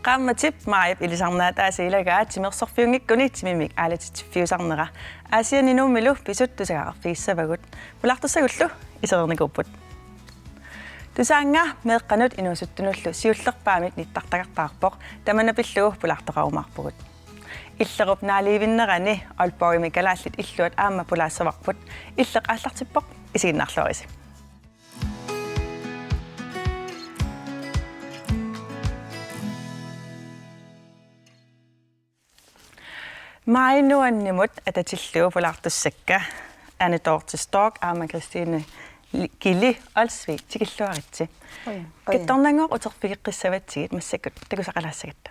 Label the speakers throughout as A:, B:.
A: Qammatip maayip ilisarnaataasiilagaa timersorfiungikkuni timimik aalatitiffiusarnera aasianinuumilu pisuttusagaarfiissavagut pulartussagullu isernernikurput tusaanga meeqqanut inuusuttunullu siullerpaamit nittartaqartaarpoq tamanapillugu pulartoqarumarpugut illerup naaliivinnerani olpoimi kalaallit illuat aamma pulaassavaqput illeqaallartippoq isiginnarluarisi Maainnuannimut atatillugu pulartussakka Anne Dorte Stork aama Christine Gilli Olsvig tikilluaritsi kittornangoor uterfigiqqissavatigit massakut takusaqalassagatta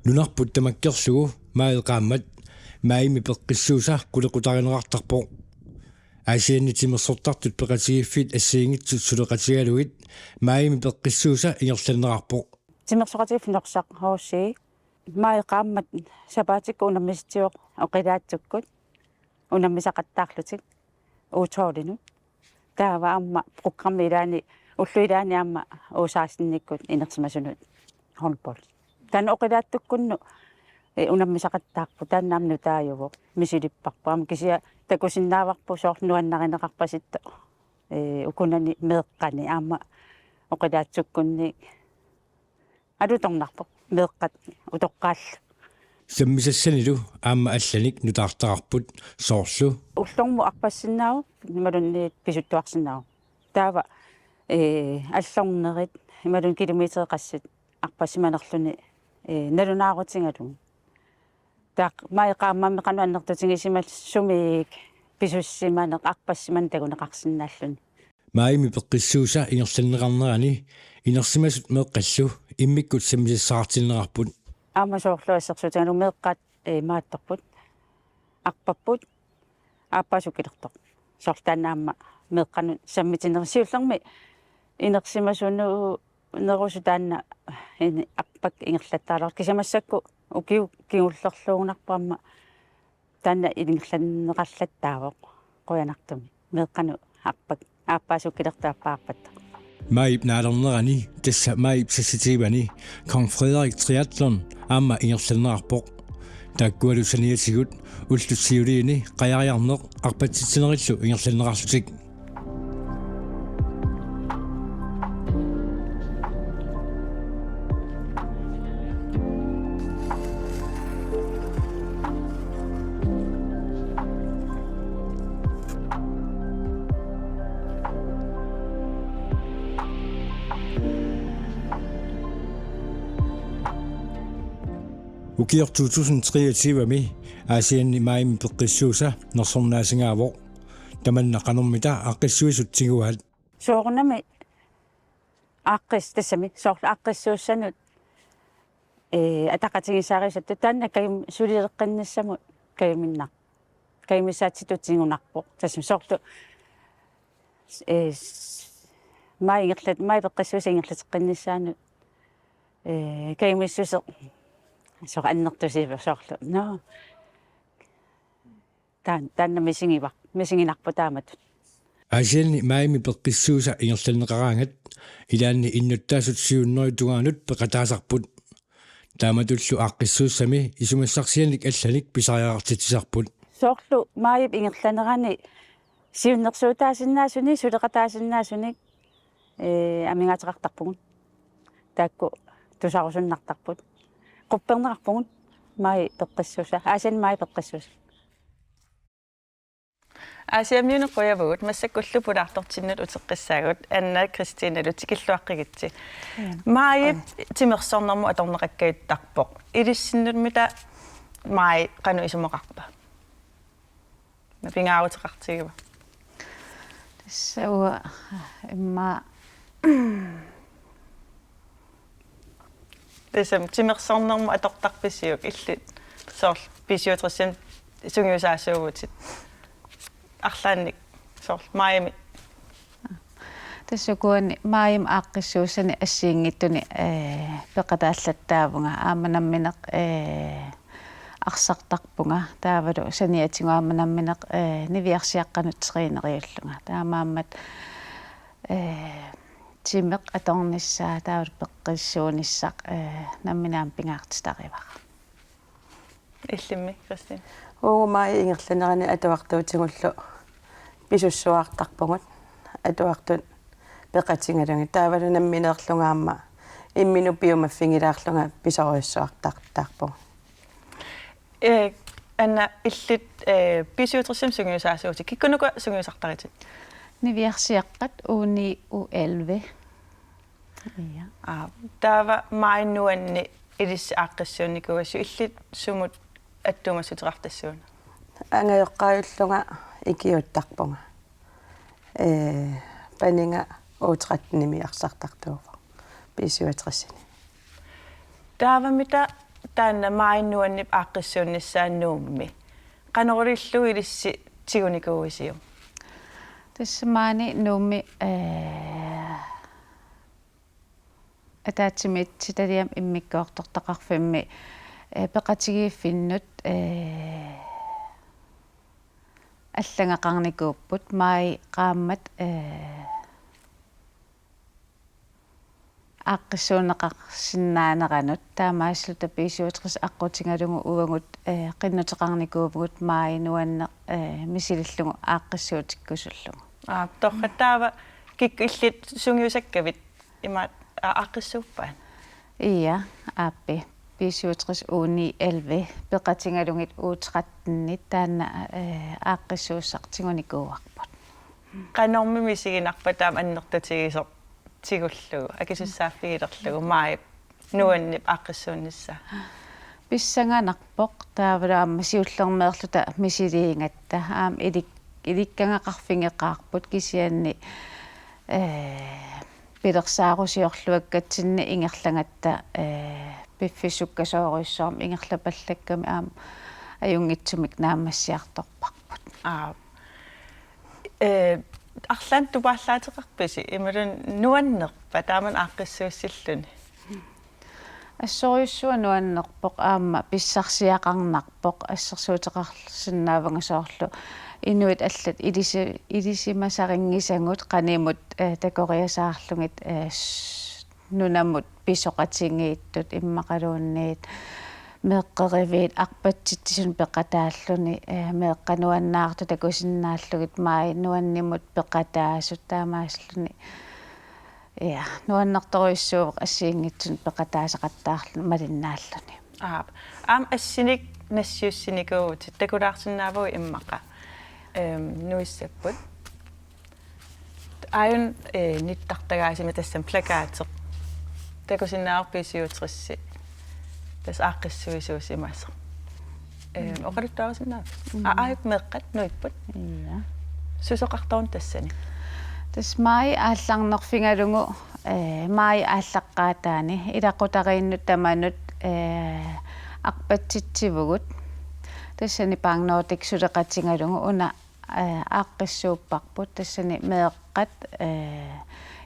B: Nunarput tamakkersugu maaeqaammat maaimi peqqissuusa kulequtarinerartarpo aasiannitimersortartut peqatigiffit assiingitsut suleqatigaluit maaimi peqqissuusa ingerlannerarpo
C: timersoqatigiffinorsaq hoossi maaeqaammat sapatikku unammistiuq oqilaatsukut unammisaqattaarlutik uutoolinu taava amma programmilaani ulluilaani amma uusaasinnikkut inersimasunut holpol tan oqilaattukkunnu unammisaqattaarpu tannaamnu taajuvo misilipparpaam kisia takusinnaavarpu soornuannarineqarpasitto ukunani meeqqani amma oqilaatsukkunni alutornarpo meeqqat utoqqaallu
B: sammisassanilu aamma allanik nutaartaqarput soorlu
C: ullormu arpassinnaau imalunni pisuttuarsinnaau taava allornerit imalun kilometereqassat arpassimanerluni nalunaarutingalun taaq maeqaammami qanuannertutigisima sumik pisussimaneq arpassiman taguneqarsinnaalluni
B: maaimi peqqissuusa ingerlannerarnerani inersimasut meeqqallu immikkut sammisassaartinnerarput
C: aama soorluassерсутану meeqqat maattorput arpapput aappasukilertoq sortaanaamma meeqqanut sammitinersiullermi inersimasunu nerusutaanna ini arpak ingerlattaalor kisamassakku ukiu kingullerluunarpaamma taanna ingerlanneqarlattaavoq qoyanartumi meeqqanu arpak aappasukilertaappaarpatta
B: Maib naalernerani tassa maib sassitiivani Kong Frederik Triathlon aamma ingerlannerarpoq taakkualusaniatigut ullutsiuliini qajariarneq arpatsitsinerillu ingerlannerarlutik Ukior 2023 aasianni maaimi peqqissuusa nersornaasingaavoq tamannaqanermita aqqissuisutiguat
C: soornami aaqqis tassami soorlu aqqissuussanut ataqatigisaarisattu taanna kayum sulileqqannassamut kayuminnaq kayumissaatitutigunarpoq tassam soorlu maayingerlat maaypeqqissuusa ingerlateqqannassaanut kayumissuseq so annertusiiver soorlu no taanna misinginarpu taamatut
B: aasianni maaimi peqqissuusa ingerlanneqaraangat ilaanni innuttaasut siunneritugaanut peqataasarput taamatullu aaqqissuussami isumassarsianik allanik pisariaqartitisarput
C: soorlu maayip ingerlanerani siunnersuutaasinnaasuni suleqataasinnaasunik amingateqartarpugun taakku tusarusunnartarput quppernerarpugun maai peqqissuusa aasian maai peqqissuusa
A: Aasiammiunu qoyavugut massakkullu pulartortinnut uteqqissaagut Anna Christine lutikilluaqqigitsi maayip timersornermu atorneqakkayuttarpoq ilissinnermita maai qanu isumoqarpa mapingaaruteqartiguva
C: tassauwa imma
A: Tisam timersornermu atortarpissiuk illit soorl pisiutrissam sungiusaassuugutit арлаанник сорл маими
D: тассукуани маим ааққиссуусани ассиингиттуни пеқатааллаттаавунга ааманамминеқ арсартарпунга таавалу саниатигуааманамминеқ нивиарсиаққанут тринериуллунга таамааммат тимеқ аторниссаа таавал пеққиссуунissaq намминаам пингаартитаривара
A: иллимми Кристин
E: уугумаи ингерланерани атуартуутигуллу писуссуаартарпугут атуартут пеқатингалунги таавалунамминеерлунгаама иммину пиумаффигилаарлунга писориуссуартартаарпугу
A: анна иллит писиутерсим сунгиусаасуути киккунука сунгиусартаритит
D: нивиарсиаққат ууни у11
A: таава маиннуанни илис ааққиссуунникуассу иллит сумут аттумассутеқартассуuna
E: ангайоққаюллунга икиуттарпунга панинга уутреttними арсартартуува писиуатерсини
A: таавамита таанна маиннуаннип ааққиссуунниссааннуумми канорулиллу илисси тигуникууисиу
D: тассамаани нуумми атаатсимит ситалиам иммиккоортортақарфимми пеқатигииффиннут аллагақарникууппут маи qaammat ааққиссуунеқарсинаанеранут таамааслута писиутрис аққутингалугу уангут қиннутеқарникуупгут маи нуанне мисилиллугу ааққиссуутиккусуллугу
A: торхаттаава кик иллит сунгиусаккавит имаат ааққиссууппаан
D: ия ааппи писиутрис ууни 11 пеқатингалугит уутреttнит таана ааққиссууссартигуникууарпут
A: канорми мисигинарпа таам аннертатигисо тигуллугу акисуссааффигилерлугу маи нуаннип ааққиссууннisса
D: писсанганарпоқ таавалаама сиуллермеерлута мисилиингатта аам иликкангақарфингеқарпут кисианни пилерсаарусиорлуаккатсинни ингерлангатта пиффисуккасооруйссоорм ингерлапаллакками аам аюнгитсумик наамассиарторпарпут
A: арлаан тупааллаатеқарписи ималун нуаннерпа тааман ааққиссууссиллуни
D: ассориуссуа нуаннерпоқ аама писсарсиақарнарпоқ ассерсуутеқарсинаавангасоорлу инуит аллат илисимасарингисангут qaнимут такориасаарлугит нунаммут писоқатингииттут иммақалуунниит меэққеривиит арпатситсун пеқатааллуни меэққануаннаарту такусиннааллугит маи нуаннимут пеқатаасут таамааслуни нуаннарторуиссуук ассиингитсун пеқатаасақаттаарлу малиннааллуни
A: аам ассиник нассиуссиникуут такулаарсинаавуи иммақа нуиссаппут аюн ниттартагаасима тассам плакаатеқ такусиннаарписиутрисси тас ааққиссуисуус имаасеқ оқалуттаарсинаа аайп меққат нуиппут сусоқартаун тассани
D: тас маи аалларнерфингалугу маи ааллаққаатаани илақутарииннут таманут арпатситсивугут тассани паангноотик сулеқатингалугу уна ааққиссууппарпут тассани меэққат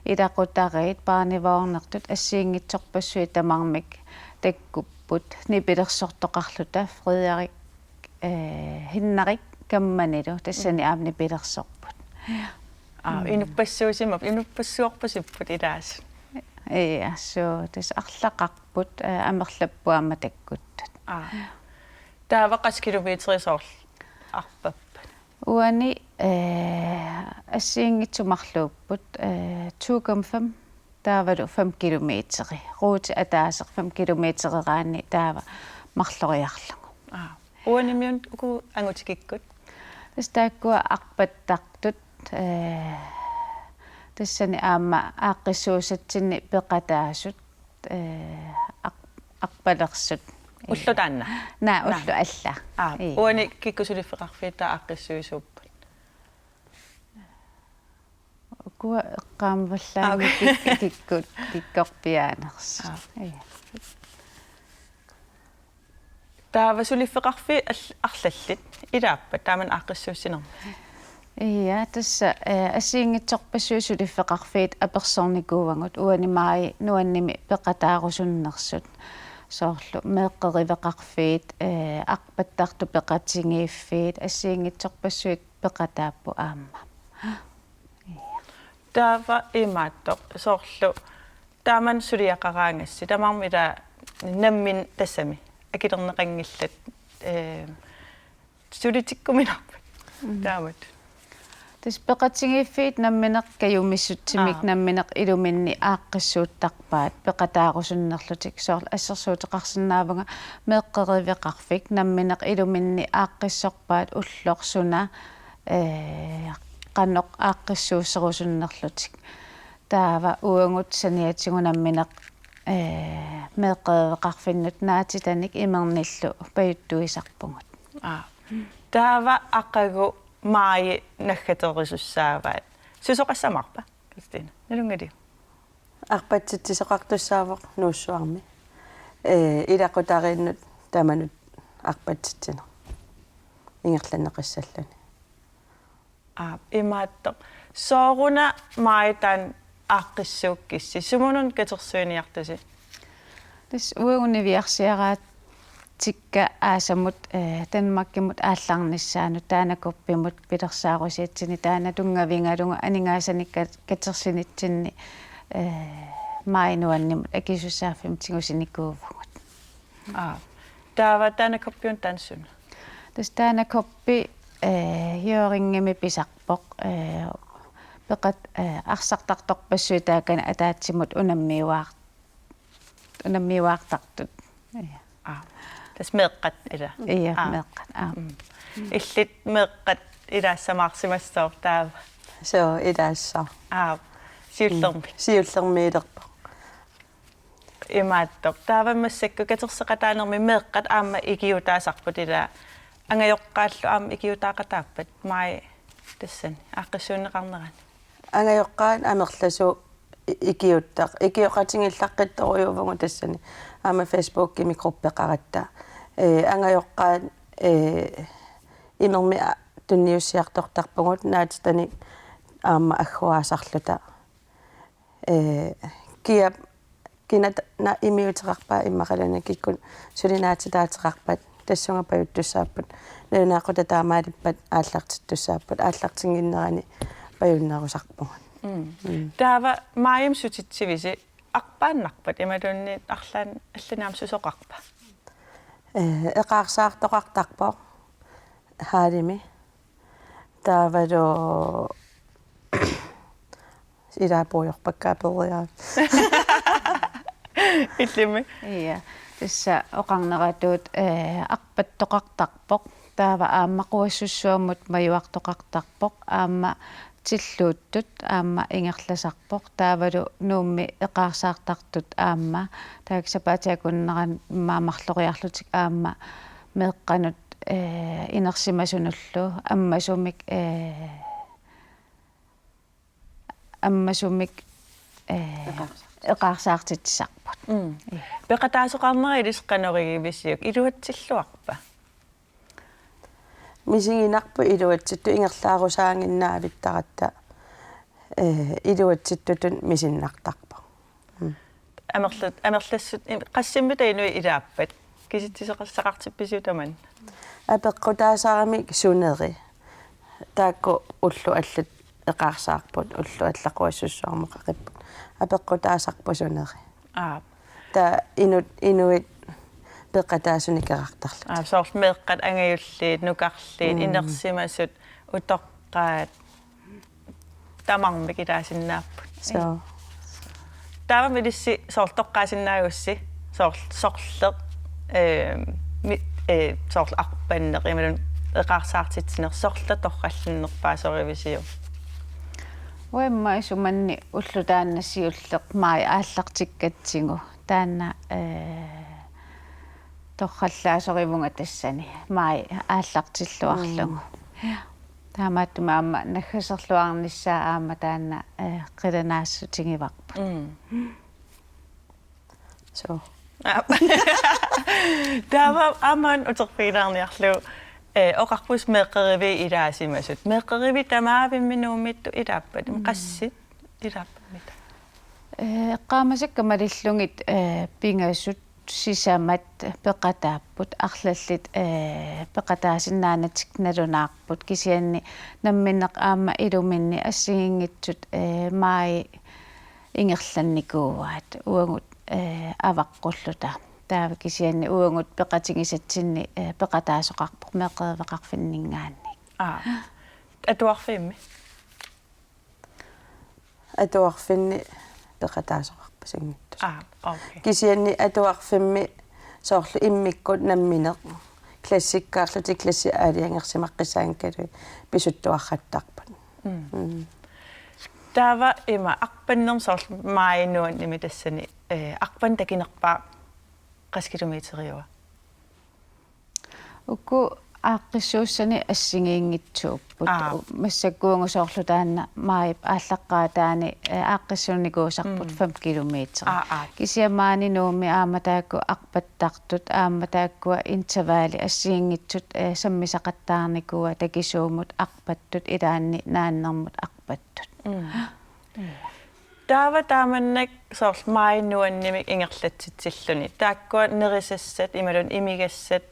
D: илақутариит паарнивоорнертут ассиингитсорпассуи тамармик таккуппут нипилерсортоқарлута Фредерик хиннарик камманилу тассани аамни пилерсорпут
A: инуппассуусимап инуппассуорпасиппут илаас
D: соо тас арлақарпут амерлаппуама таккуттут
A: таавақас километрисоорл арпаппат
D: уани ассиингитсумарлууппут 2,5 таавалу 5 километри руути атаасеқ 5 километрераани таава марлориарлугу
A: уанимиун уку ангутикиккут
D: тас тааккуа арпаттартут тассани аама ааққиссуусатсинни пеқатаасут арпалерсут
A: уллу таанна
D: наа уллу алла
A: уани киккусулиффеқарфиита ааққиссуисууппут
D: куа эққаамваллаани киккут киккорпиаанерс
A: таава сулиффеқарфи арлаллит илааппа тааман ааққиссууссинерма
D: тасса ассиингитсорпассуисулиффеқарфиит аперсорникуувангут уанимаи нуанними пеқатаарусуннерсут соорлу меэққеривеқарфиит арпаттарту пеқатингииффиит ассиингитсорпассуит пеқатааппу аама
A: Taava imaattoq soorlu taaman suliaqaraangassi tamarmila nammin tassami akilerneqangillat sulitikkuminarpat taamat
D: tas peqatingiiffiit nammineq kayumissutsimik nammineq iluminni aaqqissuuttarpaat peqataaqusunnerlutik soorl assersuuteqarsinnaavanga meeqqeriveqarfik nammineq iluminni aaqqissorpaat ullorsuna qannoq aaqqissuusserusunnerlutik taava uangut saniatingunammineq meeqqeriveqarfinnut naatitanik imernillu pajuttuisarpungut
A: taava aqagu maayi naggaterisussaavaat susoqassamarpa Kristina nalungaliu
E: арпатситсисоқартуссаавоқ нуussуарми илақутарииннут таманут арпатситсинер ингерланнеқиссаллуни
A: имаатто соорuna maaitaan aaqqissuukkissi sumunun katersuiniartusi
D: tas uaguniviarsiaraat tikka aasamut Danmarkimut aallarnissaanut taanakoppimut pilersaarusiitsini taana tungavingalunga aningaasaniq katersinitsinni maa'inuannimut akisussaarfim tingusinikkuuvugut
A: taava taanakoppiun tanssuna
D: tas taanakoppi yooringimi pisarpoq peqat arsartartorpassuutaakana ataatsimut unammiuaartartut
A: tas meeqqat ila
D: meeqqat
A: illit meeqqat ilaassamaarsimassoor taava
E: соо илаассаа
A: siullermiilerpa imaattoq taavammassakku katerseqataanermi meeqqat aamma ikiutaasarput ila angajorqaallu aamma ikiutaaqataappat mai tassani aaqqissuunneqarnerani
E: ангайоққаан амерласу икиоқатингиллаққитторуйувгу тассани аама фейсбукки микроппеқаратта ангайоққаан имерми тунниуссиартортарпугут наатитани аама аггуаасарлута киап кинат на имиутерарпаа иммақалуна киккун сулинаатитаатеқарпат тассунга паюттуссааппут нунаақута таамаалиппат ааллартиттуссааппут ааллартингиннерани паюннерусарпугут
A: taava maayim sutitsiivisi arpaannarpat imalunni арлаан алланаам сусоқарпа
E: эқарсаартоқартарпоо хаалими таавало илаапуйорпаккаапериаа
A: иллими
D: iya tassa oqarneratut arpattоqartarpoq taava aammaquassussuamut majuartoqartarpoq aamma tilluuttut aamma ingerlasarpoq taavalu nuummi eqaarsaartartut aamma taaksapaatiakunneran maamarloriarlutik aamma meeqqanut inersimasunullu аммасумик эқарсаартитсарпут
A: пеқатаасоқарнери илисқанеригивиссиук илуатсиллуарпа
E: мисигинарпу илуатситту ингерлаарусаангиннаавиттаратта илуатситтутун мисиннартарпа
A: амерлассут qassimmita inui ilaappat киситсисеқассақартипписиутаман
E: апеққутаасаарами сунери таакку уллу аллат эқарсаарпут уллу аллақуассуссуармеқақиппут апеққутаасарпу сунери та инуит пеқатаасуникерартарлу
A: соорл меэққат ангаюллиит нукарлиит инерсимасут утоққаат тамармик илаасиннааппут
E: so
A: таавамилисси соорлтоққаасиннаагусси соорлеқ соорлу арпаннеқ ималун эқарсаартитсинер соорлаторраллиннерпаа соривисиу
D: уэмма исуманни уллутаанассиуллеқ маи ааллартиккатсигу таана торраллаасоривунга тассани маи ааллартиллуарлугу таамааттумаама наггасерлуарниссаа аама таана қиланаассутингиварпут
E: so
A: таава аман утерпилаарниарлу оқарпус меэққериви илаасимасут меэққериви тамаавимминууммитту илааппат қассит илааппамита
D: эққаамасакка малиллугит пингассут sisamat peqatapput arlallit peqataasinnaanatik nalunaarput kisianni namminneq aamma iluminni assigingitsut maai ingerlannikuugaat uangut avaqqulluta taava kisianni uangut peqatingisatsinni peqataasoqarpoq meeqeeveqarfinningaanni
A: atuarfimmi
E: atuarfinni peqataasoqarpasingittus
A: okay
E: kisianni atuarfimmi soorlu immikkut nammineq klassikkaarluti klassi aaliangersimaqqisaankali pisuttuarrattarpat
A: taava ima aqpannerm soorlu maainnuan nimitassani aqpan takinerpaa qaskilometeriua
D: ukku aaqqissuussani assingiingitsuupput массаккуангусоорлу таанна маип ааллаққаатаани ааққиссунникуусарпут 5 километер кисиамаани нууми ааматаакку арпаттартут ааматааккуа интервали ассигингитсут саммисақаттаарникуа такисуумут арпаттут илаанни нааннэрмут арпаттут
A: таава тааманнак соорл маиннуаннимик ингерлатситсиллуни тааккуа нерисассат ималун имигассат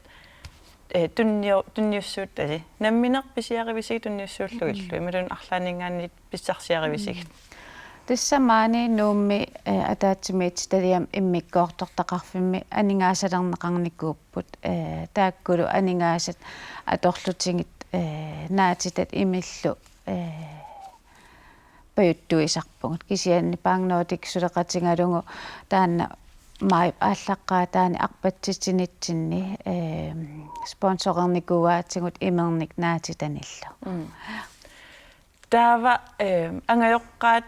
A: tunniussuut tasi nammineq pisiarivisig tunniussuulluillu imalun arlaaningaannit pissarsiarivisig
D: тассамаани нуумми атаатсимиит талиам иммиккоортортақарфимми анингаасалернеқарникууппут тааккулу анингаасат аторлутингит наатитат имиллу паюттуисарпугут кисианни паангноотик сулеқатингалугу таанна маип ааллаққаатаани арпатситинитсинни спонсорерникуаатсигут имерник наатитаниллу
A: таава ангайоққаат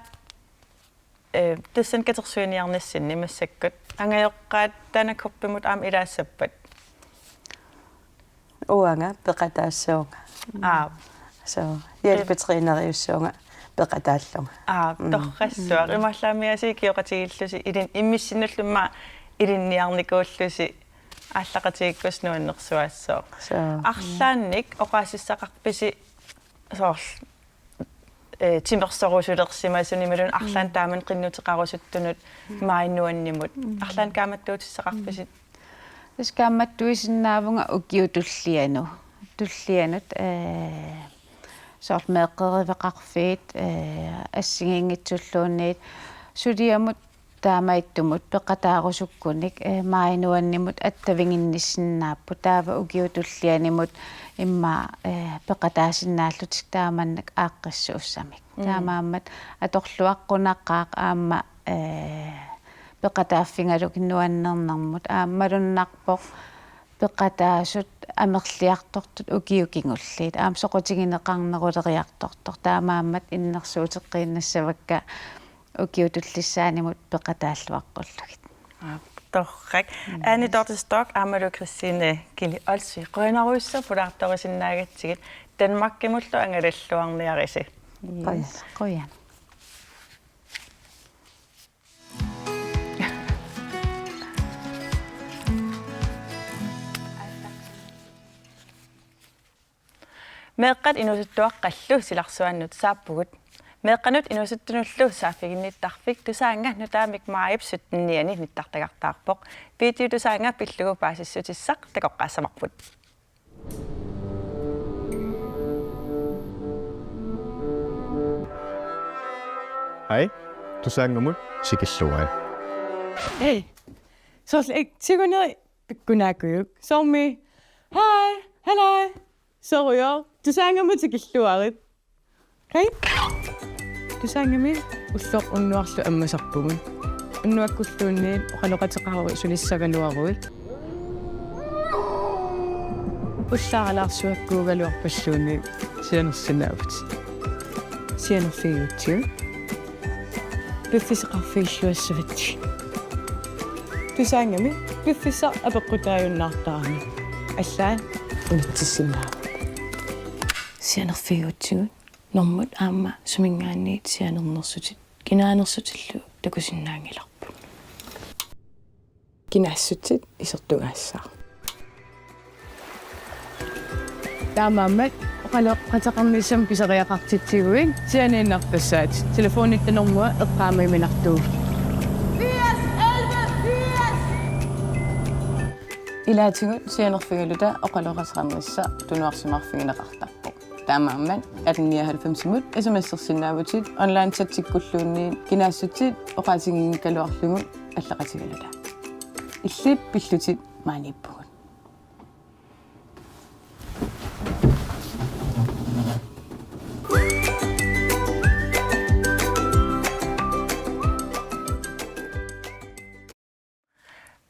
A: тассан катерсуиниарнассинни массаккут ангайоққаат танакорпимут аама илаассаппат
E: уанга пеқатаассуунга so hjælpetræneriussuunga peqataallunga
A: torrassuaq imallаамиаси киоqatigillusi илин иммиссиннуллумма илинниарникууллуси ааллақатигиккус нуаннерсуассоо арлаанник оқаасиссақарписи соорл тимерсорусулерсимасуни малун арлаан тааман qinнутеқарусуттунут маиннуаннимут арлаан кааматтуутиссақарписит
D: таскааматтуисиннаавунга укиутуллиану туллианут соорл меэққеривеқарфиит ассигингитсуллуунниит сулиамут таамаиттумут пеқатаарусуккуник маинуаннимут аттавингинниссиннааппу таава укиутуллианимут имма пеқатаасиннааллутик тааманнак ааққиссууссамик таамааммат аторлуаққунаққаақ аама пеқатааффингалук нуаннернэрмут ааммалуннарпоқ пеқатаасут амерлиартортут укиукингуллиит аам соқутигинеқарнерулериартортор таамааммат иннерсуутеққииннассавакка укиутуллиссаанимут пеқатааллуаққуллугит
A: торрак ани дортесток амалу Christine кили олси қойнаруисса пулаарторисиннаагатсигит Danmarkимуллу ангалаллуарниариси
D: қоян
A: меэққат инусуттуаққаллу силарсуаннут сааппугут меэққанут инусуттунуллу сааффигинниттарфик тусаангат таамик маип суттинниани ниттартагартаарпоқ видео тусаанга пиллугу паасиссутиссақ такоққаассамарпут
F: Hej, тусаангамут сикиллугаа
G: Hey, soos ek tigunai pikkunaakuyuk sormi hi hello sorry tusaangamut sikilluarit okay tusaangami ulloq unnuarlu ammasarpugun unnuakkulluunniit oqaloqateqarui sulissagaluaruit ullaaralaarsuakkuugaluarpalluunni sianersinnaavut sianerfiiguttiu piffiseqarfiilluassavatti tusaangami piffissa apeqqutaajunnaartaarni аллаа унитсиссинаа сианерфигутсигут нормут аама сумингаанниит сианернерсутит кинаанерсутиллу такусиннаангиларпу кинаассутит исертугаассаа таамааммат оқалоққатеқарнissam писериақартитсигуин сианиннарпассаат телефониттанормуа эққаамиминартуу илаатигут сианерфигалута оқалоқасарнisса тунуарсимарфигинеқартарпо таамааммат 1890-мут смсерсиннаавутит онлайн сатсиккуллуунниит кинаассутит оқаатигингкалуарлугут аллақатигалута иллип пиллутит мааниппугут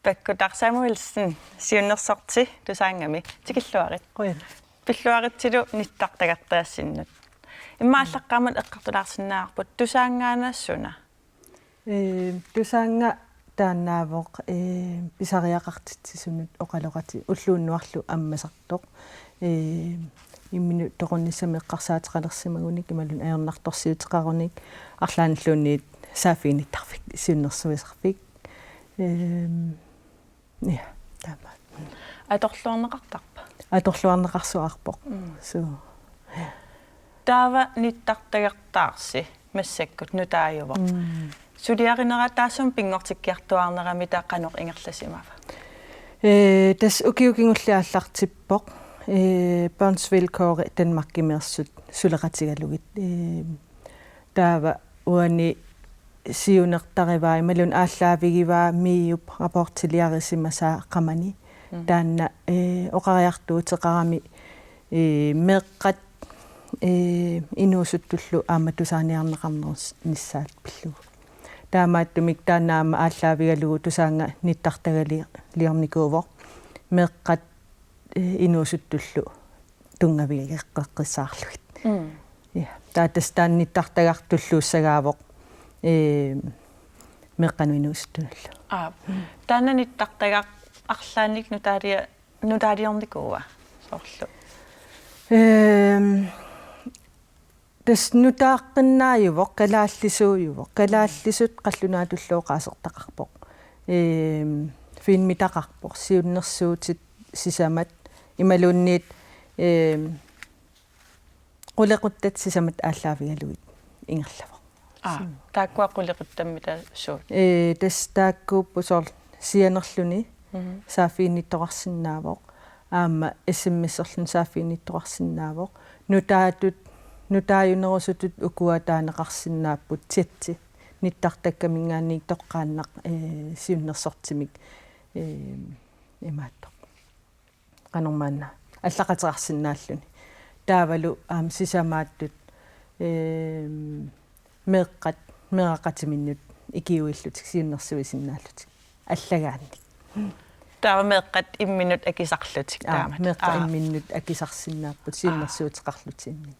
A: Pakkutar Samuelsen siunnersorti tusaangami tikilluarit pilluaritsilu nittartagartaassinnut иммааллаққамат эққартулаарсинаарпут тусаангаанаассуна
H: тусаанга тааннаавоқ писариақартитсисунут оқалоқати уллууннуарлу аммасартоқ иммину тоқунниссами эққарсаатеқалерсимагуник ималун аернарторсиутеқаруник арлаанлуунниит саафииниттарфик сиуннерсуисарфик ja тама
A: аторлуарнеқартарпа
H: аторлуарнеқарсуарпоқ суу
A: таава ниттартагартаарси массаккут нутааюва сулиаринера таасум пингортиккиартуарнерами тааққанеқ ингерласимава
H: тас укиукингуллааллартиппоқ børnsvilkår Danmark имерсут сулеқатигалугит таава уани сиунертариваа ималун ааллаавигиваа миуп рапортилиарисимасаа қамани таанна оқариартуутеқарами меққат инуусуттуллу ааматусааниарнеқарнерус ниссаат пиллугу таамааттумик таанаама ааллаавигалугу тусаанга ниттартагали лиорникуувоо меққат инуусуттуллу тунгавигеққеққиссаарлугит я таатас таанниттартагартуллууссагаавоқ меққануинуустуллу
A: тааннаниттартагақ арлааник нутаалиорникуува соорлу
H: тас нутааққиннааювоқ калааллисууювоқ калааллисут қаллунаатуллуоқаасертақарпоқ финмитақарпоқ сиуннерсуутит сисамат ималуунниит қулеқуттат сисамат ааллаавигалугит ингерлавоқ
A: тааккуаққулеқуттаммита суут
H: тас тааккууппусоор сианерлүни саафиинниттоқарсинаавоқ аама смсерлун саафиинниттоқарсинаавоқ нутааюнерусутут укуатаанеқарсинааппут титти ниттартаккамингаанник тоққааннақ сиуннерсортимик имааттоқ канормаана аллақатерарсинааллуни таавалу аама сисамааттут меққат мерақатиминнут икиуиллутик сиуннерсуисиннааллутик аллагаанник
A: таава меққат имминут акисарлутик таамат
H: меққа имминнут акисарсинааппут сиуннерсуутеқарлутиинни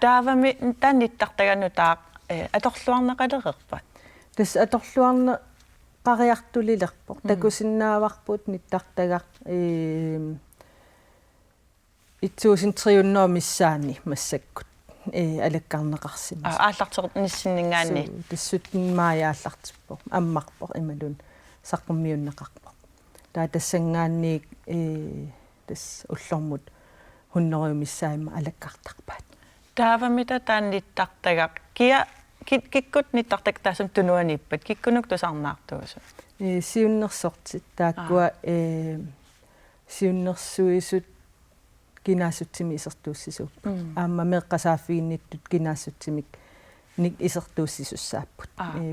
A: таавами таанниттартагану таа аторлуарнеқалерерпат
H: тас аторлуарне қариартулилерпоқ такусиннааварпут ниттартагар итсуусин триунноо массаккут алаккарнеқарсимас
A: ааллартеқут ниссиннингаани
H: тассутинмааяаллартиппоқ аммарпоқ ималун саққуммиуннеқарпоқ таа тассангаанниик тас уллормут хуннериумиссаима алаккартарпаат
A: таавамита таанниттартагақ киа киккут ниттартак таасум тунуаниппат киккунук тусарнаартуусу
H: сиуннерсортит тааккуа сиуннерсуисут кинаасутсими исертууссисуп аама меққасааффиинниттут кинаасутсимик ник исертууссисуссааппут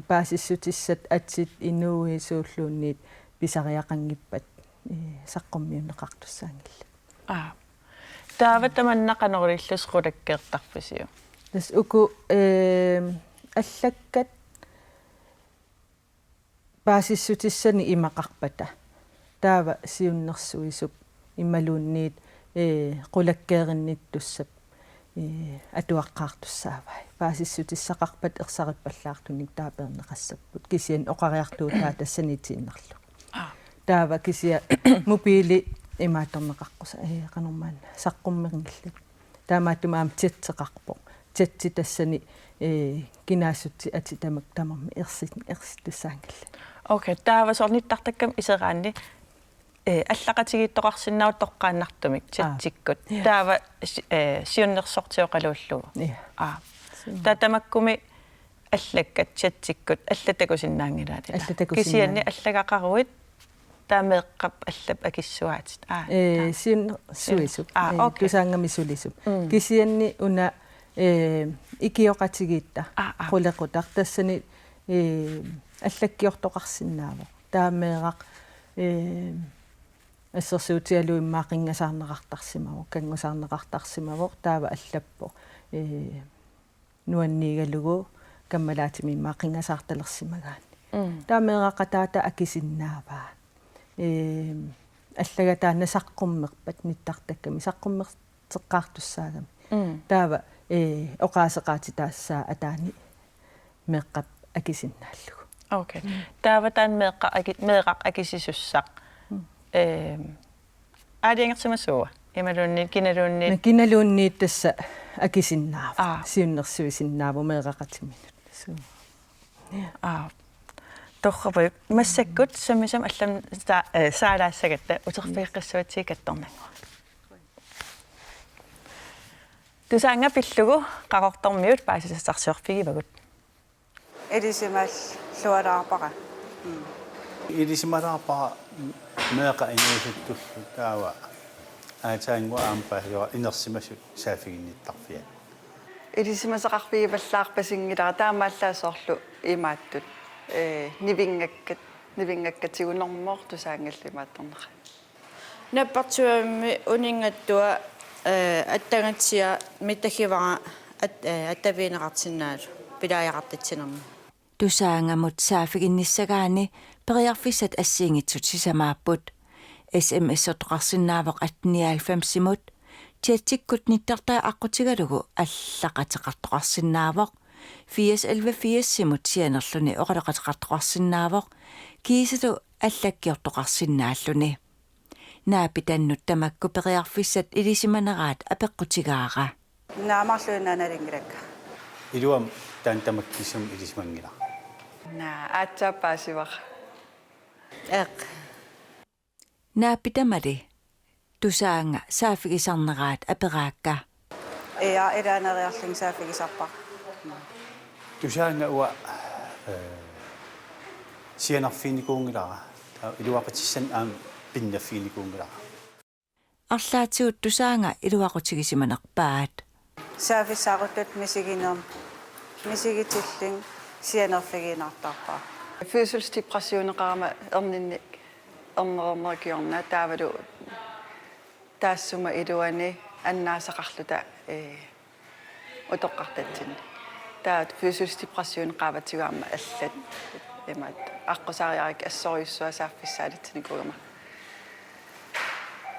H: паасиссутиссат атсит инууисууллуунниит писариақангиппат саққуммиунеқартуссаангилла
A: тааватаманнақанерилиллус қулаккеэртарфисиу
H: тас уку аллаккат паасиссутиссани имақарпата таава сиуннерсуисуп ималуунниит qulakkeerinniittussap atuaqqaartussaavai paasissutissaqarpat ersarippallaartunik taaperneqassapput kisian oqariartuutaa tassanitiinnerlu taava kisia mobiili imaatorneqarqusa qanormaan saqqummeringillat taamaattumaam titseqarpoq tatsi tassani kinaassutsi ati tamak tamarmi ersittussaangilla
A: okay taava sornittartakkam iseraanni аллақатигиттоқарсинаут тоққааннартумик татсиккут таава сиуннерсортиоқалууллугу татамаккуми аллаккат татсиккут аллатакусиннаангилаати кисианни аллагақаруит таамеэккап аллап акиссуаатит
H: сиун суисуп
A: окей
H: тусаангами сулисуп кисианни уна икиоқатигиитта қулеқутар тассани аллаккиортоқарсинаавоқ таамеэрақ ассерсуутиалуиммаақингасаарнеқартарсимавоқ кангусаарнеқартарсимавоқ таава аллаппо нуаннигалугу каммалаатими маақингасаарталерсимагаани таамеэқатаата акисиннааваа аллагатаана саққуммерпат ниттартакками саққуммертеққартуссаагами таава оқаасеқаати таассаа атаани меққап акисиннааллугу
A: окей таава таан меэқақ акисисуссақ аадиангерсимасуа ималуунни
H: киналуунниит тасса акисиннаава сиуннерсуисиннааву меэқақатиминут
A: торхавы массаккут самисам аллам саалаассагатта утерфиэққиссуатсии катторнангуа тусаанга пиллугу қақортормиут паасисассарсиорфигивагут
C: элисимал луалаарпара
I: илисималаарпара меэқа инуусуттуллу таава аатаангуа аампаалуа инерсимасу саафигинниттарфиа
J: илисимасақарфигиваллаарпасингилара таамааллаасоорлу имааттут нивингаккатигунэрмоор тусаангаллимаатторнера наппартуамми унингаттуа аттагатсиа миттахивара аттавинеқартиннаалу пилааяқартитсинерми
K: тусаангамут саафигинниссагаани периарфиссат ассиингитсут сисамааппут SMS-сортоқарсинаавоқ 98-симут тиатсиккут ниттартаа аққутигалугу аллақатеқартоқарсинаавоқ 8011-симут сианерлүни оқалеқатеқартоқарсинаавоқ киисалу аллаккиортоқарсинааллүни наапи таннут тамакку периарфиссат илисиманераат апеққутигаара
C: наамарлуинаналингилакка
I: илуам таан тамаккисум илисимангила
J: аатсааппаасивар
K: наапи тамали тусаанга саафигисарнераат апераакка
C: элаанериарлин саафигисарпар
I: тусаанга уа сианарфиникуунгилара илуақатиссан аам пиннафиникуунгилара
K: арлаатиут тусаанга илуақутигисиманерпаат
C: саафиссаарутут мисигитиллин сианерфигинартарпаа
J: фødselsdepressionеқарама ернинник ернермеркиорна таавалу таассума илуани аннаасақарлута утоққартатсин таат фødselsdepression qaavatigaama аллат имат аққусариарик ассориуссуа сааффиссаалитсиникугама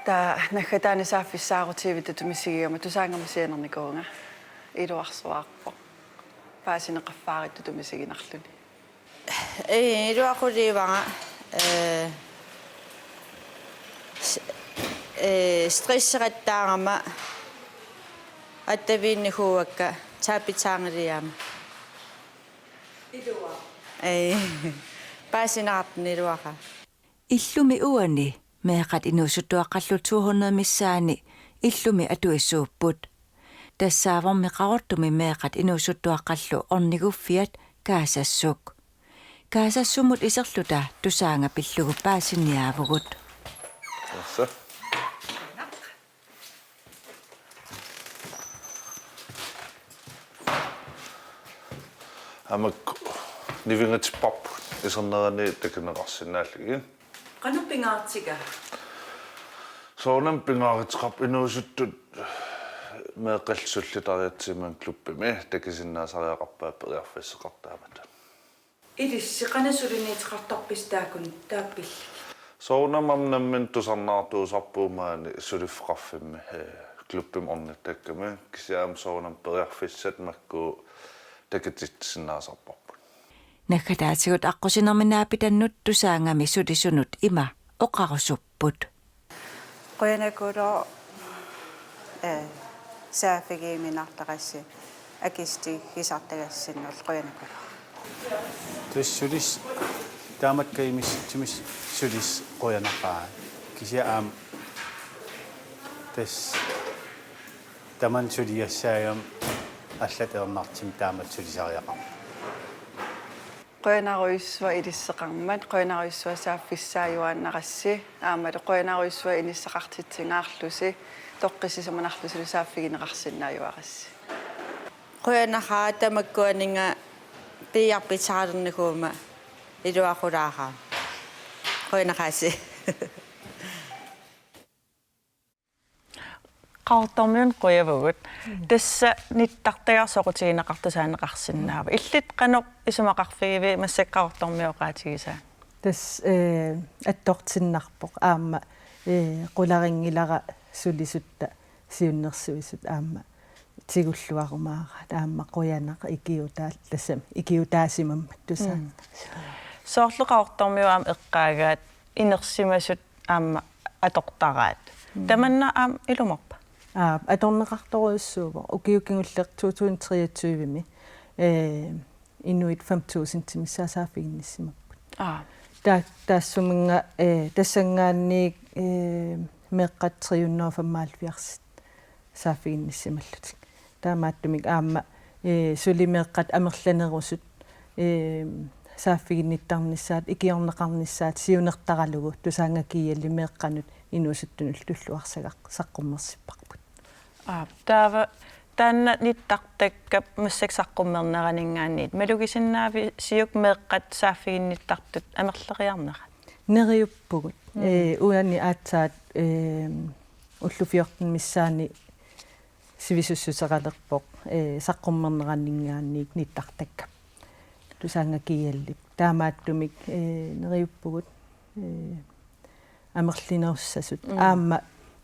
J: та нахатаани сааффиссаарутивита тумисигиама тусаангама сианерникуунга илуарсуаарпо паасинеқарфааритtu тумисигинарлуни
C: илуақуливара стрессераттаарама аттавииннихууакка таапитаангилиаама илуа паасинаартни илуаqa
K: иллуми уани меэқат инуусуттуаққаллу 200 миссаани иллуми атуиссууппут тассааворми қарортуми меэқат инуусуттуаққаллу орнигуффиат каасассук каасассумут исерлута тусаанга пиллугу паасинниаавгут
L: амак нивингатиппарп исернерани такинеқарсинааллуги
J: кануппингаартига
L: соонам пингааритеқарп инуусуттут меэқалсуллитариатсиман клуппими такисиннаасариақарпаа периарфиссеқартаамата
J: илиссиқанасулиниитеқартарпис таакун тааппил
L: соонамамнаммин тусарнаартуусарпуумаани сулиффеқарфимми клуппим орниттакками кисиаам соонам периарфиссат макку такитсиннаасарпарпут
K: наккатаатигут аққусинерминаапи таннут тусаангами сулисунут има оқарусуппут
C: qoyanakuro саафигииминартақасси акисти хисартагасиннул qoyanakuro
I: туссулис таамаккаимис тимис сулис qoyanaqaa кисиаам тас таман сулиассаагам аллат ернартим таамат сулисариақар
J: qoyanaruissua ilisseqarmat qoyanaruissua saaffissaajuaannaqassi aamatu qoyanaruissua inissaqartitsingaarlusi toqqisisamanarlusuli saaffigineqarsinnaajuaqassi
C: qoyanahaa tamakkuaninga piarpitsaalernikuma iluaqulaaraa qoyanaqaasi
A: qaartormiun qoyavugut tassa nittaqtagarsoqutigineqartusaanneqarsinnaava illit qanoq isumaqarfigivi massaqqaartormiuqaatigisaa
H: tas attortinnarpoq aamma qularingilara sulisutta siunnersuisut aamma tigulluarumaara aamma qoyanaqa ikiutaa tassam ikiutaasimammat tusaa
A: soorluqaartormiuam eqqaagaat inersimasut aamma atortaraat tamanna aam ilumorpa
H: atorneqartoruissuuvo ukiukingulleq 2023-mi inuit 5000 timissaasaafiginnissimapпут тассуминга тассангаанниик меққат 375 саафигинниссималлутик таамааттумик аама сулимеққат амерланерусут саафигинниттарнissaат икиорнеқарнissaат сиунертаралугу тусаангакиалли меққанут инуусуттунул туллуарсагақ саққуммерсиппарпут
A: таава таанна ниттартаккап массаксаққуммернеранингааниит малугисиннаави сиук меққат саафигинниттартут амерлериарнерат
H: нериуппугут уани аатсаат уллуфиортен миссаани сивисуссусералерпоқ саққуммернеранингааниик ниттартаккап тусаангакиаллип таамааттумик нериуппугут амерлинеруссасут аама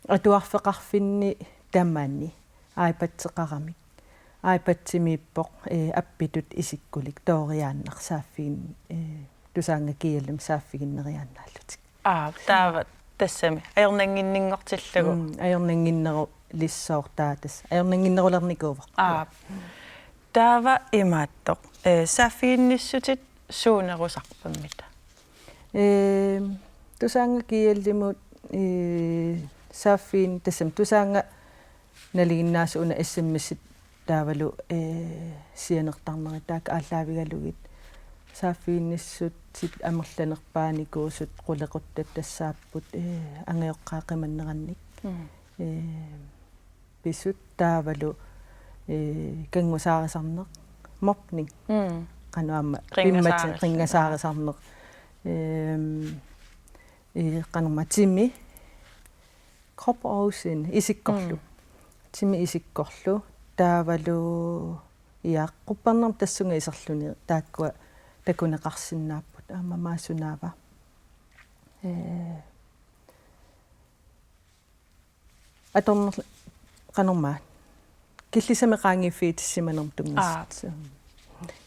H: атуарфеқарфинни тамаани аипатсеқарамик аипатсимииппоқ аппитут исиккулик тоориааннар сааффигин тусаангакиаллум сааффигиннериааннааллутик
A: таава тассами аернангиннингортиллагу
H: аернангиннеру лиссоортаатас аернангиннерулерникуувоқ
A: таава имааттоқ сааффигинниссутит суунерусарпаммита
H: тусаангакиаллимут сааффиин тассам тусаанга налигиннаасуна смсит таавалу сианертарнери таак ааллаавигалугит сааффиинниссут сит амерланерпааникуусут qulеquttat тассааппут ангеоққаақиманнеранник писут таавалу кангусаарисарнеқ мопник канаама пиммати рингасаарисарнеқ кануматими кропоусин исиккорлу тими исиккорлу таавалу иаққуппарнер тассунга исерлуни тааккуа такунеқарсинааппут аамамаасунаава аторнер канормаа киллисамеқаангиффиитиссиманерм тунгас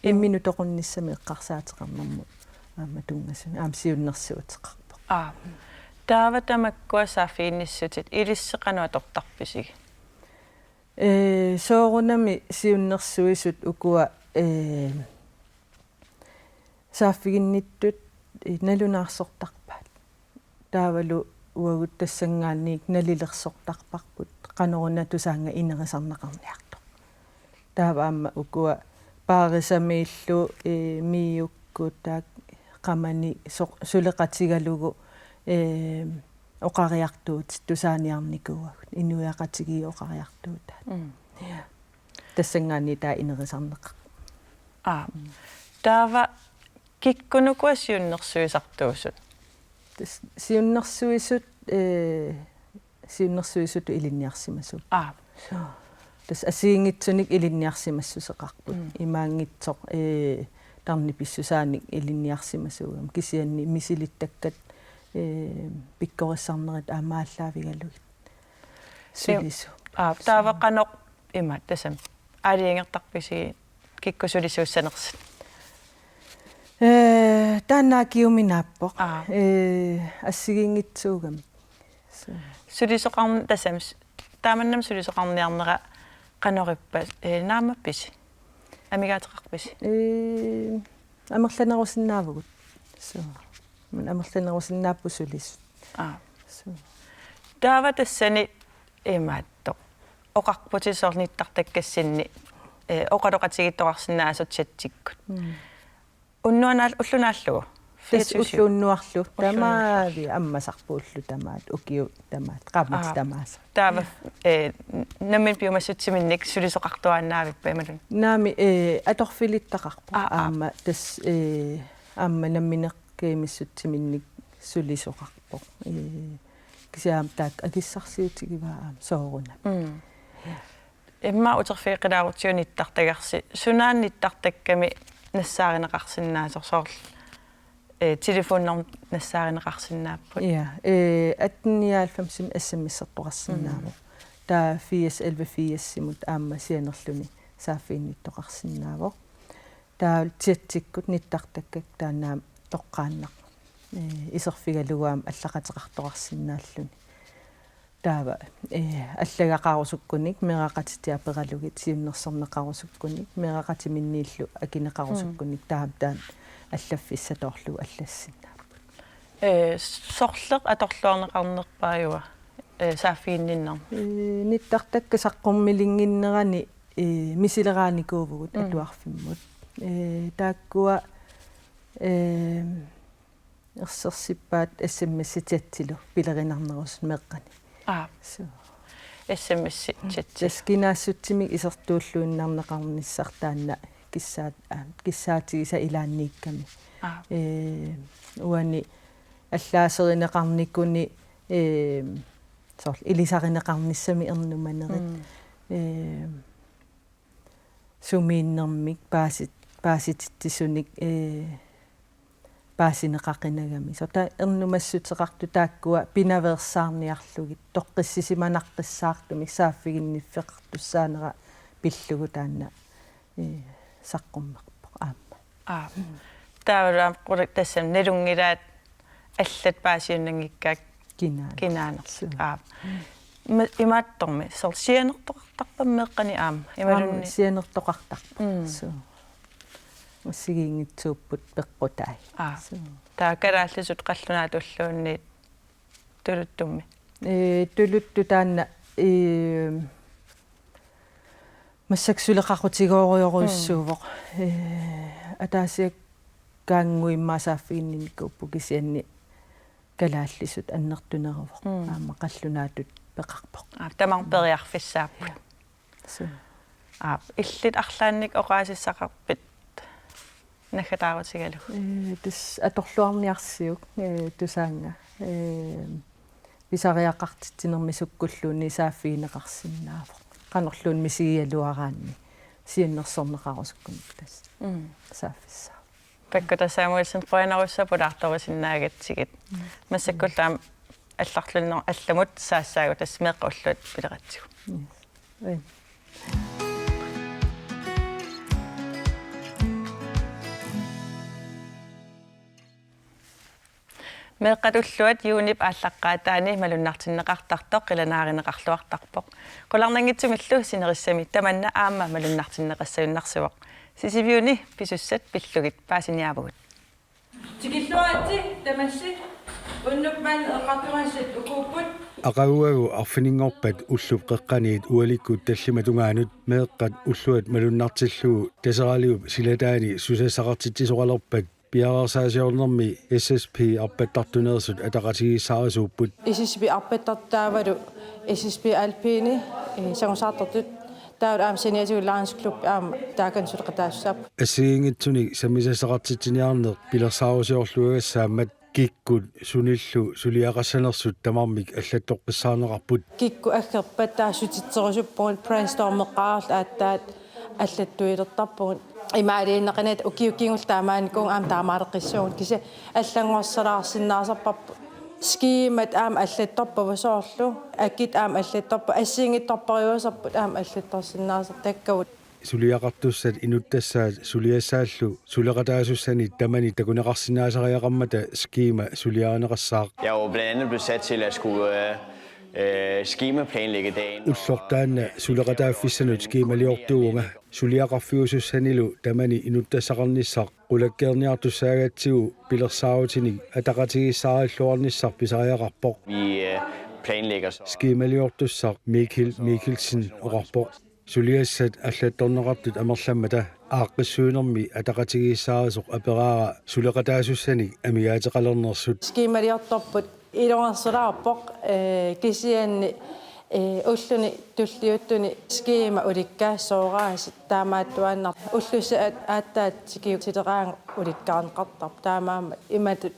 H: имминутоқунниссами эққарсаатеқарнэрму аама тунгасуни аам сиуннерсуутеқарпо
A: таава тамаккуа сааффиинниссутит илиссеқануа тортарписиг
H: соорунами сиуннерсуисут укуа сааффигинниттут налунаарсортарпаат таавалу уагут тассангаанниик налилерсортарпарпут каноруна тусаанга инерисарнеқарниарто тааваама укуа паарисамииллу миуккутаак qamani suleqatigalugu oqariartuut tusaaniarnikuugut inuiaqatigi oqariartuuta tassangaanni taa inerisarneqa
A: taava kikkunukua siunnersuisartuusut
H: siunnersuisut ilinniarsimasut tas asiingitsunik ilinniarsimassuseqarput imaangitsoq тарниписсусааник илинниарсимасуугам кисианни мисилиттаккат пиккорissarnerit аамааллаавигалугит сулису
A: тааваққаноқ има тасам аалиангертарписи киккусулисууссанерсит
H: тааннаакиуминааппоқ ассигингитсуугам
A: сулисоқарм тасам тааманнам сулисоқарниарнера қанориппа наамапписи амигаатеқарписи
H: амерланерусиннаавгут мен амерланерусиннааппусулис
A: таава тассани имаатто оқарпутисорниттартаккассинни оқалоқатигиттоқарсинаасут сатсиккут Unnuanaal ullunaallugu.
H: Тас уллууннуарлу тамаави аммасарпууллу тамаат укиу тамаат qamat tamaasa.
A: Taava намин биумассутсиминник сулисоқартуааннаавик паймалун.
H: Наами аторфилиттақарпа аама тас аама намминеқкиимиссутсиминник сулисоқарпо. Кисаам таак акиссарсиутигиваа сооруна.
A: Имма утерфиқилаарутиуниттартагарси сунаанниттартакками нассааринеқарсинаасорсоорл телефоннерм нассааринеқарсинааппут.
H: Ja, 1899 SMS-сертоқарсинааву. Таа 411 симут аама сианерлүни сааффиинниттоқарсинааву. Таа тиатсиккут ниттартаккак таанаам тоққааннақ. Исерфигалугаам аллақатеқартоқарсинааллуни. Таава аллагақарусуккуник мерақатитиапералугит сиуннерсорнеқарусуккуник мерақатиминнииллу акинеқарусуккуник таам таан аллаффиссаторлу аллассиннааппут.
A: Сорлеқ аторлуарнеқарнерпааюа сааффиинниннер.
H: Ниттартакка саққормилингиннерани мисилерааникуувгут атуарфиммут. Тааккуа ерсерсиппаат SMS-тиатсилу пилеринарнерус меққани.
A: So. SMS
H: скинаассутсимик исертууллуиннарнеқарниссартаанна киссаатигиса илаанниикками уани аллаасеринеқарникуни сорл илисаринеқарниссами ернуманерит сумииннэрмик паасититтисуник паасинеқақинагами сота ернумассутеқарту тааккуа пинаверсаарниарлугит тоққиссисиманаққиссаартумик сааффигинниффеқартуссаанера пиллугу таанна саққуммерпо аама
A: таавалаам қулак тассам налунгилаат аллат паасиуннангиккаак кинаанерсу имаатторми сор сианертоқартарпаммеэққани аама ималунни
H: сианертоқартарпа су массигиингитсууппут пеққутай
A: таакалааллисут қаллунаат уллуунни тулуттумми
H: тулутту таанна массаксулеқақутигоориоруйссуувоқ атаасиак каангуиммаасааффигинникууппу кисианни калааллисут аннертунеровоқ аама қаллунаатут пеқарпоқ
A: тамар периарфиссааппут иллит арлаанник оқаасиссақарпит нахатаарутигалу
H: тус аторлуарниарсиук тусаанга писариақартитсинерми суккуллуунни сааффиинеқарсинаавоқ канерлуун мисигиалуараанни сианнерсорнеқарусуккуник тас сааффиссаа
A: паккута самуэлсен поинеруссапут арторусиннаагатсигит массаккуллаам алларлуннер алламут саассаагу тас меэққуллуут пилератсигу меэққатуллуат юунип ааллаққаатаани малуннартиннеқартартоқ қиланааринеқарлуартарпоқ қуларнангитсумиллу синериссами таманна аама малуннартиннеқассаюннарсуоқ сисивиуни писуссат пиллугит паасиниаавгут
M: тикиллуаати тамасси уннуппаан эққартуассат укууппут
N: акагуагу арфинингорпат уллуп қеққаниит уаликкут таллиматунгаанут меэққат уллуат малуннартиллуу тасералиуп силатаани сусассақартитсисоқалерпат пиарсаасиорнэрми SSP арпаттартунерсут атақатигиссаарисууппут
M: SSP арпаттартаавалу SSP алпини сагусаартартут таавал аам синиасуиллаарнс клуб аам таакансулеқатаассаап
N: ассигингитсуни самисассақартитсиниарнеқ пилерсаарусиорлуагассаамат киккут суниллу сулиақассанерсут тамармик аллаттоққиссаарнеқарпут
M: кикку аггерпат таасутитсерусуппугут брейнстормеққарл ааттаат аллаттуилертарпугут имаалииннеқинат укиуккингул таамааникуун аам таамаалеққиссуун киса аллангуассалаарсиннаасарпарпу скимат аам аллатторпавасоорлу аккит аам аллатторпа ассиингитторпариуасарпут аам аллатторсиннаасар таккавут
N: сулиақартуссат инуттассаат сулиассааллу сулеқатаасуссани тамани такунеқарсинаасариақармата скима сулиаанеқассаақ
O: Jeg er jo blandt andet blevet sat til at skulle skemaplanlægge dagen.
N: Ullortaanna suleqataaffissanut skiimaliortuunga suliaqarfiusussanilu tamani inuttassaqarnissaq qulakkeerniartussaagatsigu pilersaarutinik ataqatigissaaralluarnissaq pisariaqarpoq
O: Vi planlægger så.
N: Skiimaliortussaq Mikkelsen oqarpoq Suliassat аллатторнеқартут амерлάμмата ааққиссуунерми атақатигиссаарисоқ апераара сулеқатаасуссани амиаатеқалернерсут
M: скималиорторпут илонгерсулаарпоқ кисианни уллуни туллиуттуни скима уликкаассоораасит таамааттуаннар уллуса ааттаат сикиутилераан уликкаарнеқартар таамаама иматут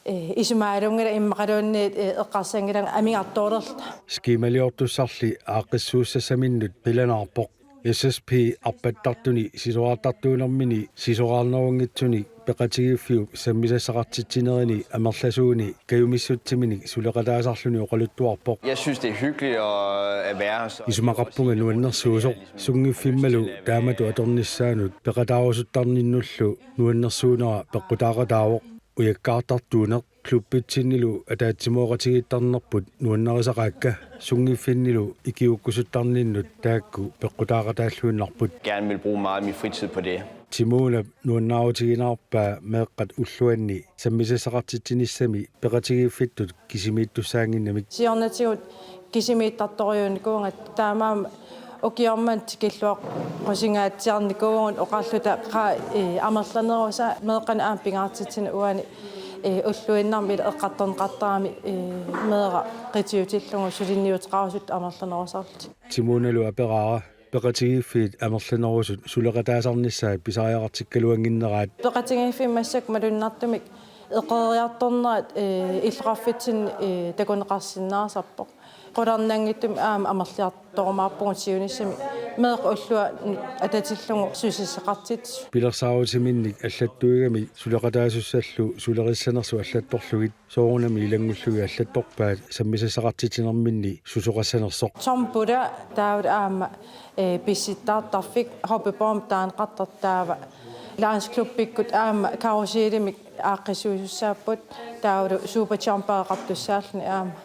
M: исумаалунгала иммақалуунни эққарсангилан амиарторлерта
N: скималиортуссарли ааққиссууссасаминнут пиланаарпоқ SSP арпаттартуни сисоаартартуунэрмини сисоаарнерунгитсуни пеқатигиуффиу саммисассақартитсинерини амерласууни каюмиссутсимини сулеқалаасарлуни оқалуттуарпоқ.
O: Jeg synes det er hyggeligt at være her.
N: Исумақарпунга нуаннерсуусоқ сунгиффиммалу таамату аторниссаанут пеқатаавасуттарниннуллу нуаннерсуунера пеққутааратаавоқ уяккаартартуунеқ клуббитсиннилу атаатсимооқатигиттарнерпут нуаннерисақаакка сунгиффиннилу икиуккусуттарниннут таакку пеққутааратааллуиннарпут.
O: Gerne vil bruge meget af min fritid på det.
N: Timona nuannaautiginarpaa meeqqat ulluanni sammisasaqartitsinissami peqatigiiffittut kisimiittussaanginnamik
M: сиорнатигут кисимииттарториуникуунга таамаама окиорман тикиллуақ қусингаатсиарникуун оқарлута қа амерланеруса меэққан аам пингаартитсина уани уллуиннарми эққарторнеқартарами меэра қитиутиллугу сулинниутеқарусут амерланерусарти
N: Timonalу апераара пеқатигиффиит амерланерусут сулеқатаасарниссаа писариақартиккалуангиннераат
M: пеқатигиффимассак малуннартумик эқериарторнерат иллеқарфитсин такунеқарсиннаасарпоқ qolernanngittum aama amerliartormaarpungu siunissami meeq ullua atatillungu susisseqartit
N: pilersaavutiminnik аллаттуигами сулеқатаасуссаллу сулерисsanерсу аллатторлугит соорунами илангуллуги аллатторпаат саммисассақартитинерминни сусоқассанерсоқ
M: sompuda taavut aama pissittaartarfik hoppepom taanqartartaava laansklubbikut aama karusiilimik aaqqisuusussaaput taavulu superchampeaqartussaallni aama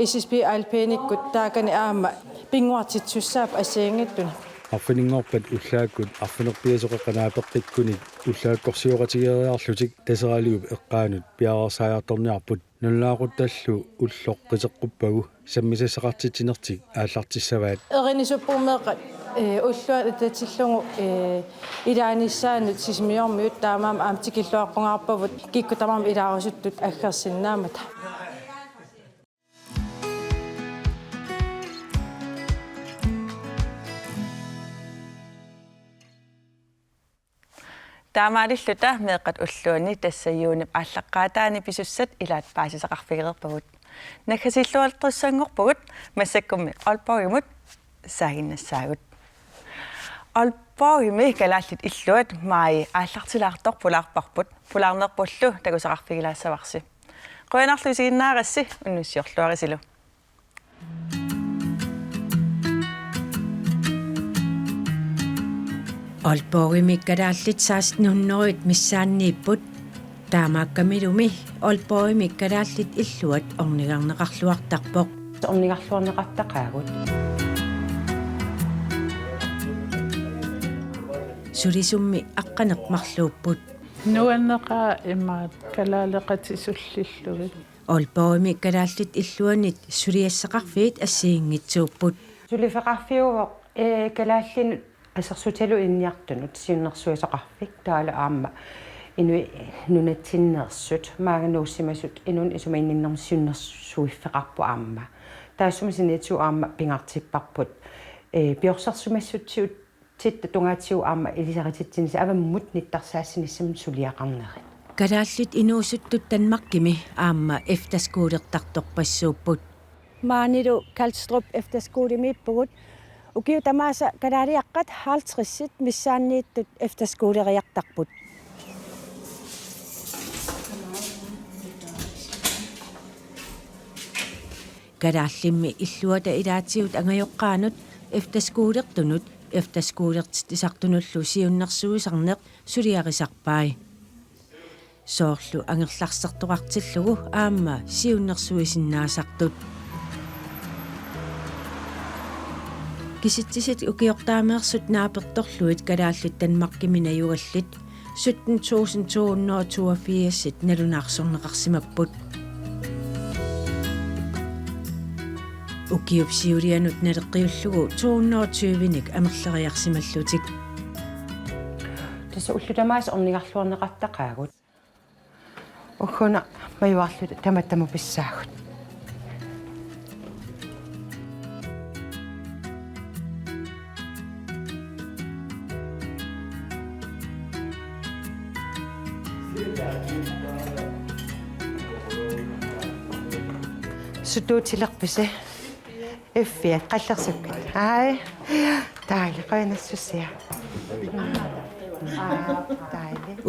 M: SSP alpenikkut taakani aama pinguartitsussaap asiingittuni
N: арфинингорпат уллааккут арфинерпиасоқеққанааперқиккуни уллааккорсиоқатигериарлутик тасералиуп эққаанут пиарерсаажарторниарпут нуллаақутталлу уллоқ қисеққуппагу саммисассақартитинертик ааллартиссаваат
M: эринисуппумеэқат уллуа татиллугу илааниссаанут сисмиормиут таамаама аамтикиллуаққунгаарпавут киккутамаама илаарусуттут аггерсиннаамата
A: таамаалиллута меэққат уллуани тассаюунап ааллаққаатаани писуссат илаат паасисақарфигерерпагут накасиллуалтриссангорпагут массаккумми олпогимут саагиннассаагут олпогими калааллит иллуат маи ааллартилаартор пулаарпарпут пулаарнерпуллу такусақарфигилаассаварси қуянарлу сигиннаарасси уннуссиорлуарисилу
P: Olpoimikkaraallit saasnunnorit missaanniipput taamaakkamilumi olpoimikkaraallit illuat ornigarneqarluartarpoq
Q: ornigarluarneqartaqaagut
P: sulisummi aqqaneqmarluupput
R: nuanneqaa immaat kalaaleqatisullillugit
P: olpoimikkaraallit illuanit suliassaqarfiit assiingitsuupput
Q: sulifeqarfiuvoq kalaallinut асерсуталу инниартунут сиуннэрсуисақарфик таала аама инуи нунатсиннерсут мааганууссимасут инун исумаиннэрм сиуннэрсуиффеқарпу аама таассуми синитсу аама пингартиппарпут пиорсарсумассутсиут титта тунгаатсиу аама илисарититсинис аваммут ниттарсаассиниссам сулиақарнерит
P: калааллит инуусуттут танмаркими аама эфтаскуулертарторпассууппут
S: маанилу калструп эфтаскуулимиппугут Ukiu tamasa kadariaqqat haaltrissit missaanniittut efterskuuleriartarput.
P: Kadaallimmi illuata ilaatiut angajoqqaanut efterskuulertunut efterskuulertisartunullu siunnersuisarneq suliarisarpai. Soorlu angerlarsertorartillugu aamma siunnersuisinnaasartut. Kisittisit ukiortaameersut naapertorluit kalaallit tanmarkiminajugallit 17.282 nalunаарsorneqarsimapput ukiupsiulianut naleqqiullugu 220-ник амерлериарсималлутик
Q: тасса уллутамаас орнигарлуарнеқартақаагут уггуна маюарлут таматтаму писсаагут сутуутилерписе эффиат қаллерсуккат ай таали қайнассуссиа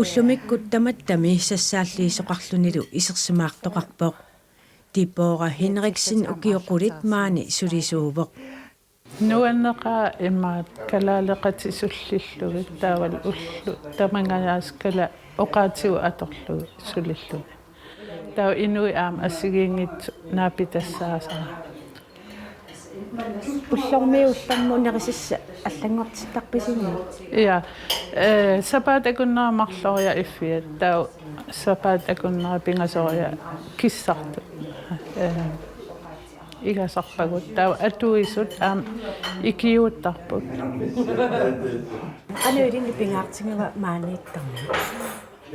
P: уллумиккут таматтами сассааллиисоқарлунилу исерсимаартоқарпоқ типоора Henriksen укиоқулит маани сулисуувоқ
R: нуаннеқа имаат калаалеқатисуллиллугит таавал уллу тамангаяас кала оқаатиу аторлуги сулиллуги таа инуи аам ассигингит наапитассаасаа
S: уллормиулламму нерисисса аллангортиттарписини
R: я сапаатакуннаамарлориа иффиат таа сапаатакуннера пингасориа киссарту игасарпагут таа атуисут аам икиуттарпут
S: ануилинни пингаартингава maaнииттарна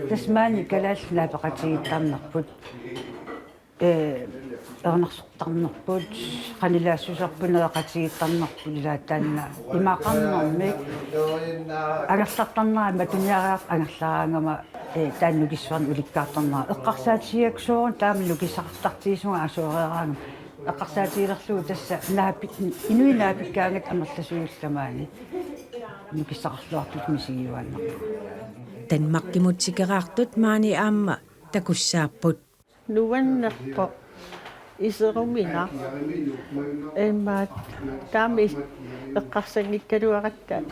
Q: тасмаани калааллаапеқатигиттарнарпут эрнерсортарнерпут қанилаассусарпунеқатигиттарнарпут илаатаанна имаақарнэрми агерлартарнаа матуниариар агерлараангама тааннукиссуарни уликкаартарнаа эққарсаатигиаксуурун таама лукисартартиисунга асуорераангам эққарсаатигилерлугу тасса наапит инуи наапиккаангат амерласуйулламаани лукиссақарлуартут мисигиуаанна
P: танмақкимутсикераартут маани аама такуссааппут
H: нуаннерпо исерумина эммаат таами эққарсангиккалуаратта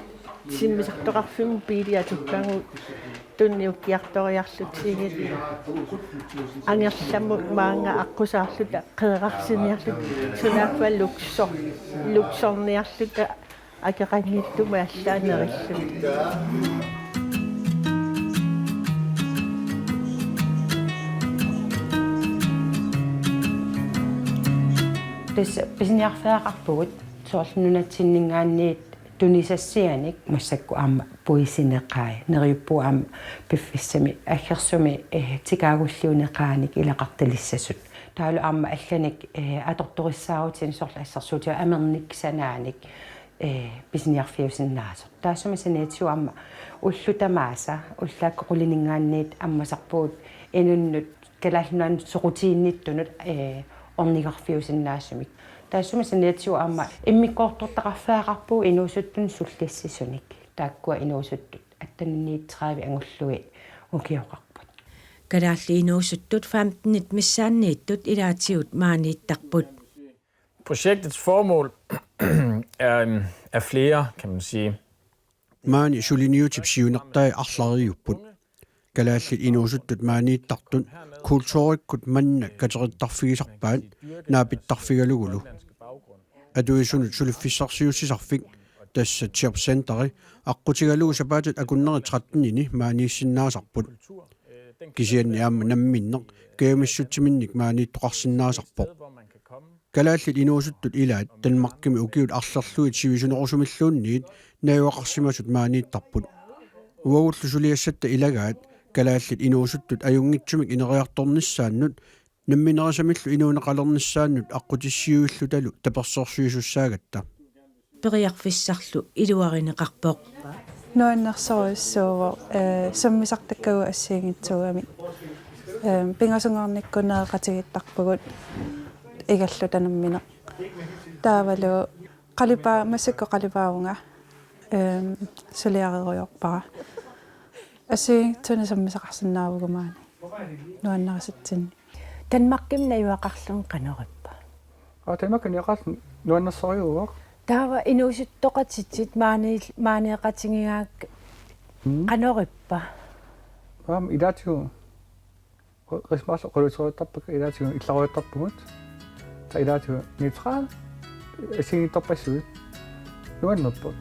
H: симмисартоқарфиму пилиатуккангу тунниуккиарториарлутсигит ангерламму маанга аққусаарлута қеқарсиниарлут сунааффа луксорниарлута акеқангиттума аллаанериллут
Q: тасса писниарфеақарпугут соорлунунатсиннингаанниит тунисассианик массакку аама пуисинеқаа нериуппу аама пиффиссами аггерсуми тикаагуллиунеқааник илақарталиссасут таалу аама алланик аторториссааутин сорла ассерсуутиа амерник санааник писниарфиусиннаасо таасуми санаатсу аама уллутамааса уллааккоқулинингаанниит аммасарпуут инуннут калаалнуан сорутиинниттунут орнигарфиусиннаасумик таасуми санаатсу аама иммиккоортортақарфааყарпуу инуусуттун суллиссисуник тааккуа инуусуттут аттанинниитсраави ангуллуи укиоқарпут
P: калаалли инуусуттут 15-ит миссааннииттут илаатиут maaниittарпут
T: Projektets formål er flere, kan man sige.
N: Maani suliniutipsiunertai arlariupput kalaallit inuusuttut maaniittartun kultuurikkut manna katerittarfigisarpaat naapittarfigalugulu atuisunut suliffissarsiussisarfik tassa chirpcenteri aqqutigalugu sapaatat akunneri 13-ini maaniissinnaasarput kisianni aamma namminneq keamissutsiminnik maaniittoqarsinnaasarpoq kalaallit inuusuttut ilaat tanmarkimi ukiut arlerluit sivisunerusumilluunniit naiuaqarsimasut maaniittarput uagullu suliassatta ilagaat kalaallit inuusuttut ajungitsumik ineriartornissaannut nammineresamillu inuuneqalernissaannut aqqutissiuillutalu tapersorsuisussaagatta
P: periarfissarlu iluarineqarpoq
J: nuannersoruissuuvo sammisartakkagu assiingitsuugami pingasungornikkuneeqatigittarpugut igallutanammineq taavalu qalipaa massakku qalipaavunga suliareruyorpara ассигингтуна саммисақарсиннаавгумаани нуаннерисатсинни
S: танмақкимна юақарлун канериппа
U: танмақкин яқарлун нуаннерсориугоо
S: таава инуусуттоқатситсит маанеқатингигаак канериппа
U: илаатигу рисмаас qolutoruttarpaka илаатигу илларуйаттарпугут та илаатигу нейтрал ассигингитторпассуит нуаннерпут